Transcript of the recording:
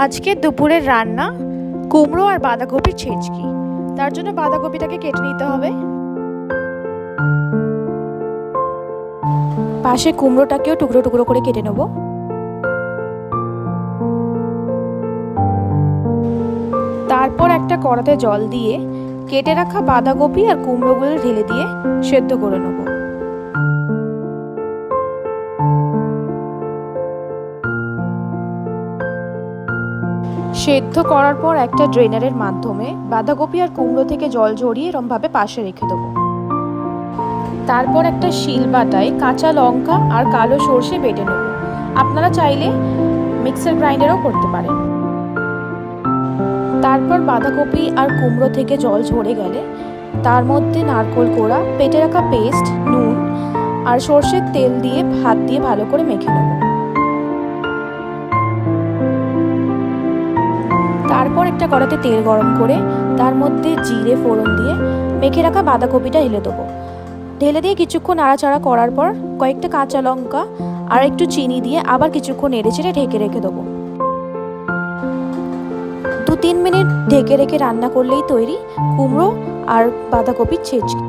আজকে দুপুরের রান্না কুমড়ো আর বাঁধাকপির ছেঁচকি। তার জন্য বাঁধাকপিটাকে কেটে নিতে হবে। পাশে কুমড়োটাকেও টুকরো টুকরো করে কেটে নেব। তারপর একটা কড়াতে জল দিয়ে কেটে রাখা বাঁধাকপি আর কুমড়োগুলো ঢেলে দিয়ে সেদ্ধ করে নেব। সেদ্ধ করার পর একটা ড্রেনারের মাধ্যমে বাঁধাকপি আর কুমড়ো থেকে জল ঝরিয়ে এরমভাবে পাশে রেখে দেবো। তারপর একটা শিলবাটায় কাঁচা লঙ্কা আর কালো সর্ষে বেটে নেব। আপনারা চাইলে মিক্সার গ্রাইন্ডারও করতে পারেন। তারপর বাঁধাকপি আর কুমড়ো থেকে জল ঝরে গেলে তার মধ্যে নারকেল কোড়া, বেটে রাখা পেস্ট, নুন আর সর্ষের তেল দিয়ে হাত দিয়ে ভালো করে মেখে নেব। তারপর একটা কড়াতে তেল গরম করে তার মধ্যে জিরে ফোড়ন দিয়ে মেখে রাখা বাঁধাকপিটা ঢেলে দেবো। ঢেলে দিয়ে কিছুক্ষণ নাড়াচাড়া করার পর কয়েকটা কাঁচা লঙ্কা আর একটু চিনি দিয়ে আবার কিছুক্ষণ নেড়েচেড়ে ঢেকে রেখে দেবো। 2-3 মিনিট ঢেকে রেখে রান্না করলেই তৈরি কুমড়ো আর বাঁধাকপির ছেঁচকি।